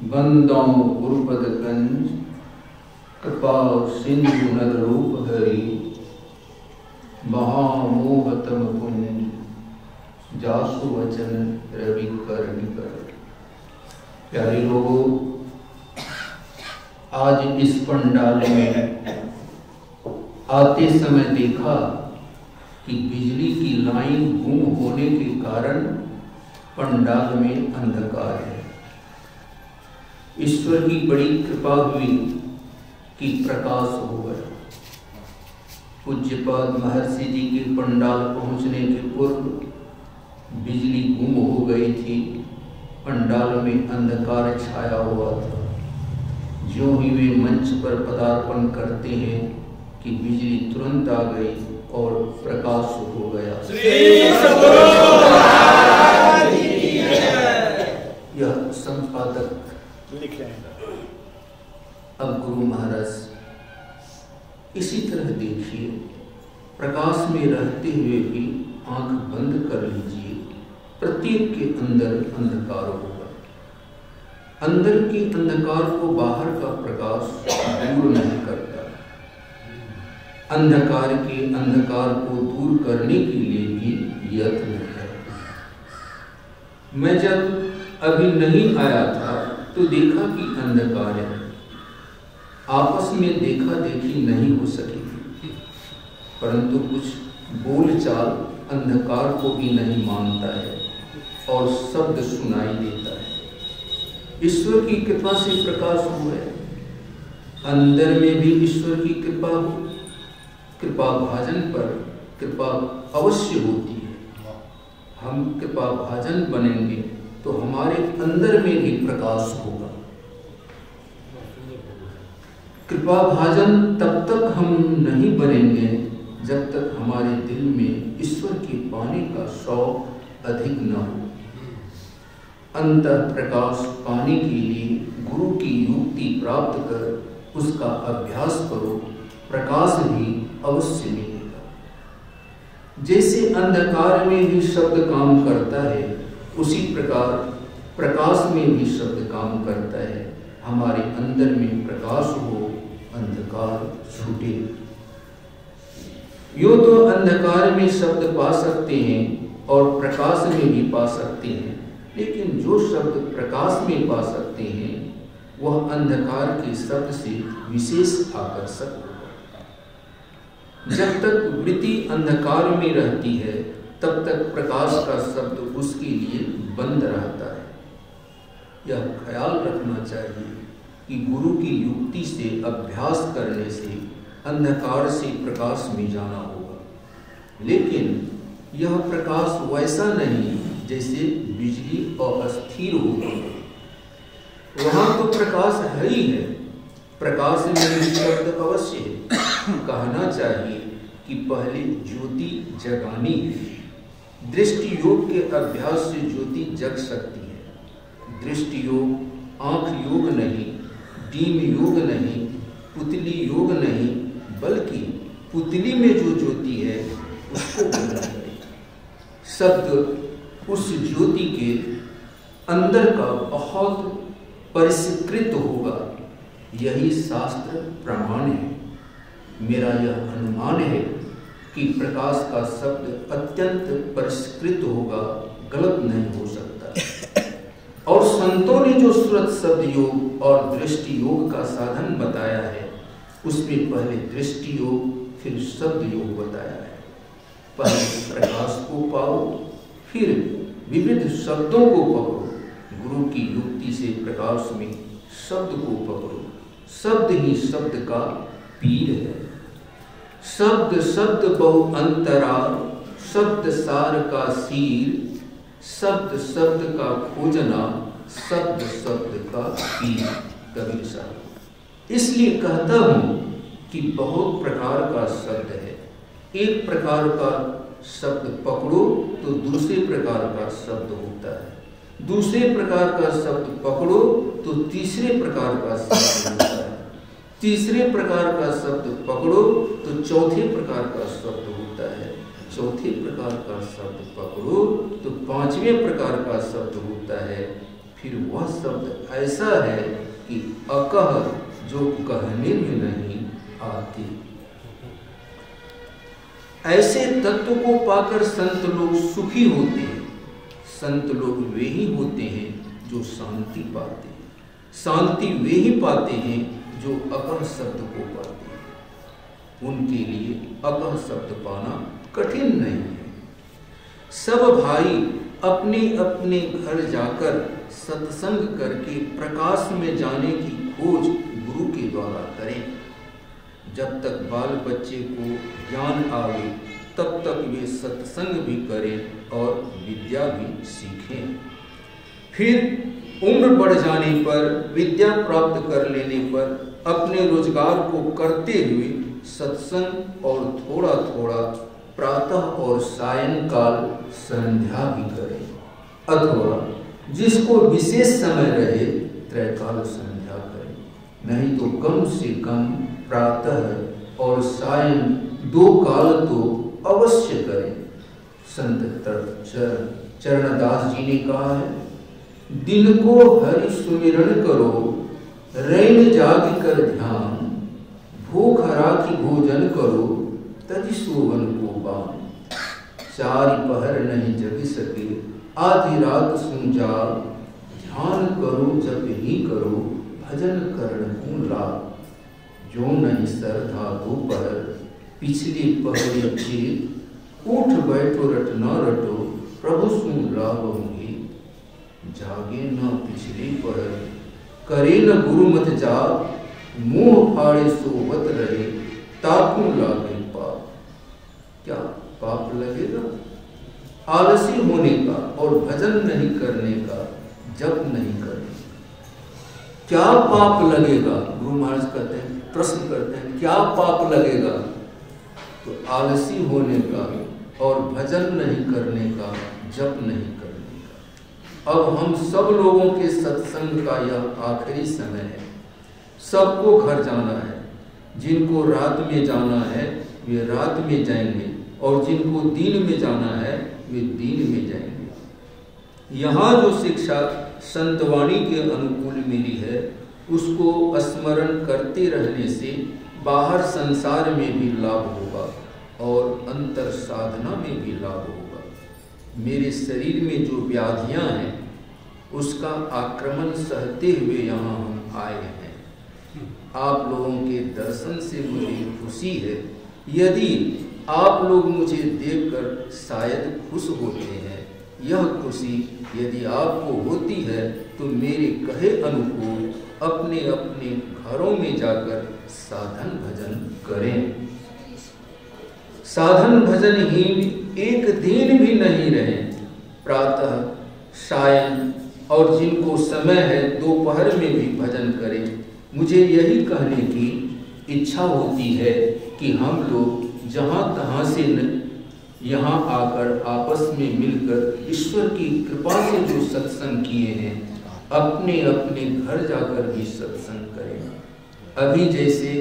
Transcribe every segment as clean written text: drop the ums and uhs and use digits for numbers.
बंदों गुरुपद कंज कृपा सिंधु नद रूप हरि महामोहतम कुंज जासु वचन रवि कर निकर। प्यारे लोगों, आज इस पंडाल में आते समय देखा कि बिजली की लाइन गुम होने के कारण पंडाल में अंधकार है। ईश्वर की बड़ी कृपा हुई कि प्रकाश हो गया। पूज्यपाद महर्षि जी के पंडाल पहुंचने के पूर्व बिजली गुम हो गई थी, पंडाल में अंधकार छाया हुआ था। जो ही वे मंच पर पदार्पण करते हैं कि बिजली तुरंत आ गई और प्रकाश हो गया। यह संपादक लिख रहे हैं। अब गुरु महाराज इसी तरह देखिए, प्रकाश में रहते हुए भी आंख बंद कर लीजिए, प्रत्येक के अंदर अंधकार होगा। अंदर के अंधकार को बाहर का प्रकाश दूर नहीं करता। अंधकार के अंधकार को दूर करने के लिए भी यत्न है। मैं जब अभी नहीं आया था तो देखा कि अंधकार है। आपस में देखा देखी नहीं हो सकी, परंतु कुछ बोलचाल अंधकार को भी नहीं मानता है और शब्द सुनाई देता है। ईश्वर की कृपा से प्रकाश हुआ है। अंदर में भी ईश्वर की कृपा हो। कृपा भाजन पर कृपा अवश्य होती है। हम कृपा भाजन बनेंगे तो हमारे अंदर में भी प्रकाश होगा। कृपा भाजन तब तक हम नहीं बनेंगे जब तक हमारे दिल में ईश्वर के पाने का शौक अधिक न हो। अंतर प्रकाश पाने के लिए गुरु की युक्ति प्राप्त कर उसका अभ्यास करो, प्रकाश भी अवश्य मिलेगा। जैसे अंधकार में भी शब्द काम करता है, उसी प्रकार प्रकाश में भी शब्द काम करता है। हमारे अंदर में प्रकाश हो, अंधकार छूटे। यूं तो अंधकार में शब्द पा सकते हैं और प्रकाश में भी पा सकते हैं, लेकिन जो शब्द प्रकाश में पा सकते हैं वह अंधकार के शब्द से विशेष आकर्षक होगा। जब तक वृत्ति अंधकार में रहती है तब तक प्रकाश का शब्द उसके लिए बंद रहता है। यह ख्याल रखना चाहिए कि गुरु की युक्ति से अभ्यास करने से अंधकार से प्रकाश में जाना होगा, लेकिन यह प्रकाश वैसा नहीं जैसे बिजली अस्थिर होती है। वहां तो प्रकाश है ही है, प्रकाश में शब्द अवश्य है। कहना चाहिए कि पहले ज्योति जगानी है। दृष्टि योग के अभ्यास से ज्योति जग सकती है। दृष्टि योग आंख योग नहीं, डीम योग नहीं, पुतली योग नहीं, बल्कि पुतली में जो ज्योति है उसको बोलना है। शब्द उस ज्योति के अंदर का बहुत परिष्कृत होगा। यही शास्त्र प्रमाण है। मेरा यह अनुमान है कि प्रकाश का शब्द अत्यंत परिष्कृत होगा, गलत नहीं हो सकता। और संतों ने जो सूरत शब्द योग और दृष्टि योग का साधन बताया है, उसमें पहले दृष्टि योग फिर शब्द योग बताया है। पहले प्रकाश को पाओ, फिर विविध शब्दों को पकड़ो। गुरु की युक्ति से प्रकाश में शब्द को पकड़ो। शब्द ही शब्द का पीर है। शब्द शब्द बहु अंतराल, शब्द सार का सीर, शब्द शब्द का खोजना, शब्द शब्द का पीर। कबीर साहब। इसलिए कहता हूं कि बहुत प्रकार का शब्द है। एक प्रकार का शब्द पकड़ो तो दूसरे प्रकार का शब्द होता है। दूसरे प्रकार का शब्द पकड़ो तो तीसरे प्रकार का शब्द होता है। तीसरे प्रकार का शब्द पकड़ो तो चौथे प्रकार का शब्द होता है। चौथे प्रकार का शब्द पकड़ो तो पांचवें प्रकार का शब्द होता है। फिर वह शब्द ऐसा है कि अकह जो कहने में नहीं आती। ऐसे तत्व को पाकर संत लोग सुखी होते हैं। संत लोग वे ही होते हैं जो शांति पाते हैं। शांति वे ही पाते हैं जो अकह शब्द को पाते हैं। उनके लिए अकह शब्द पाना कठिन नहीं है। सब भाई अपने अपने घर जाकर सत्संग करके प्रकाश में जाने की खोज गुरु के द्वारा करें। जब तक बाल बच्चे को ज्ञान आवे तब तक वे सत्संग भी करें और विद्या भी सीखें। फिर उम्र बढ़ जाने पर, विद्या प्राप्त कर लेने पर अपने रोजगार को करते हुए सत्संग और थोड़ा थोड़ा प्रातः और सायंकाल संध्या भी करें, अथवा जिसको विशेष समय रहे त्रैकाल संध्या करें। नहीं तो कम से कम प्रातः और सायं 2 काल तो अवश्य करें। संत चरणदास जी ने कहा है, दिन को हरि सुमिरन करो, रैन जाग कर ध्यान, भूख राखी भोजन करो, तज सोवन को बान। 4 पहर नहीं जग सके, आधी रात सुन जाग, ध्यान करो जब ही करो, भजन करण को लाभ। जो नहीं सरधा 2 पहर, पिछले पहरे चेत, उठ बैठो रट न रटो, प्रभु सुन लाभ होंगे। जागे न पिछले पहर, करे न गुरु मत जाग, मुंह फाड़े सोवत रहे, ताकू लागे पाप। क्या पाप लगेगा? आलसी होने का और भजन नहीं करने का, जप नहीं करने का। क्या पाप लगेगा? गुरु महाराज कहते हैं, प्रश्न करते हैं, क्या पाप लगेगा? तो आलसी होने का और भजन नहीं करने का, जप नहीं करने का। अब हम सब लोगों के सत्संग का यह आखिरी समय है। सबको घर जाना है। जिनको रात में जाना है वे रात में जाएंगे, और जिनको दिन में जाना है वे दिन में जाएंगे। यहाँ जो शिक्षा संतवाणी के अनुकूल मिली है, उसको स्मरण करते रहने से बाहर संसार में भी लाभ होगा और अंतर साधना में भी लाभ होगा। मेरे शरीर में जो व्याधियां हैं उसका आक्रमण सहते हुए यहाँ हम आए हैं। आप लोगों के दर्शन से मुझे खुशी है। यदि आप लोग मुझे देखकर शायद खुश होते हैं, यह खुशी यदि आपको होती है तो मेरे कहे अनुकूल अपने अपने घरों में जाकर साधन भजन करें। साधन भजनहीन एक दिन भी नहीं रहे। प्रातः, सायं और जिनको समय है दोपहर में भी भजन करें। मुझे यही कहने की इच्छा होती है कि हम लोग जहाँ तहाँ से यहाँ आकर आपस में मिलकर ईश्वर की कृपा से जो सत्संग किए हैं, अपने अपने घर जाकर भी सत्संग करें। अभी जैसे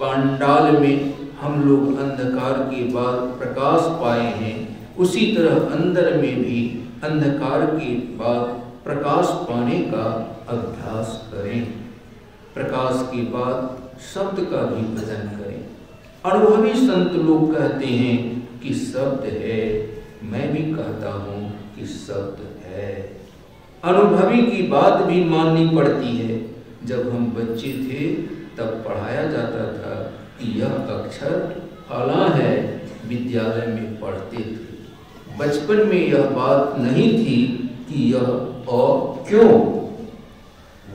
पांडाल में हम लोग अंधकार के बाद प्रकाश पाए हैं, उसी तरह अंदर में भी अंधकार के बाद प्रकाश पाने का अभ्यास करें। प्रकाश के बाद शब्द का भी भजन करें। अनुभवी संत लोग कहते हैं कि शब्द है, मैं भी कहता हूँ कि शब्द है। अनुभवी की बात भी माननी पड़ती है। जब हम बच्चे थे तब पढ़ाया जाता था कि यह अक्षर फला है, विद्यालय में पढ़ते थे। बचपन में यह बात नहीं थी कि यह अ क्यों,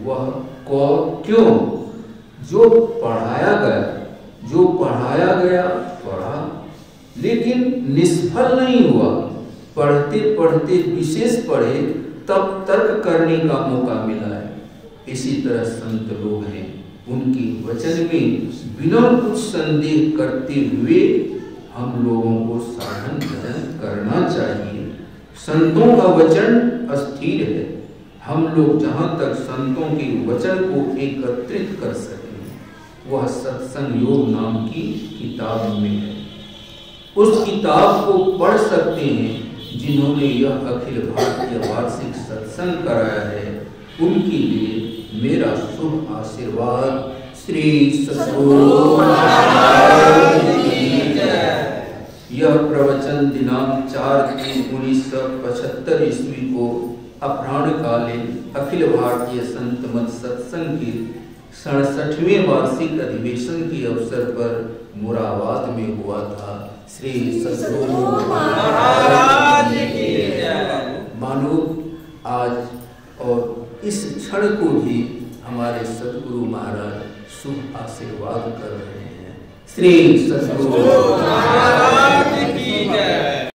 वह क क्यों। जो पढ़ाया गया पढ़ा, लेकिन निष्फल नहीं हुआ। पढ़ते पढ़ते विशेष पढ़े तब तर्क करने का मौका मिला है। इसी तरह संत लोग हैं, उनके वचन में बिना कुछ संदेह करते हुए हम लोगों को साधन भजन करना चाहिए। संतों का वचन अस्थिर है। हम लोग जहाँ तक संतों के वचन को एकत्रित कर सकें, वह सत्संग योग नाम की किताब में है। उस किताब को पढ़ सकते हैं जिन्होंने यह अखिल भारतीय वार्षिक सत्संग कराया है। उनके लिए मेरा शुभ आशीर्वाद। श्री सद्गुरु महाराज की जय। यह प्रवचन दिनांक 4/3/1975 ईस्वी को अपराह्नकालीन अखिल भारतीय संत मत सत्संग के 67वें वार्षिक अधिवेशन के अवसर पर मुराबाद में हुआ था। श्री सद्गुरु महाराज की जय। मानो आज और इस क्षण को भी हमारे सद्गुरु महाराज शुभ आशीर्वाद कर रहे हैं। श्री सद्गुरु महाराज की जय।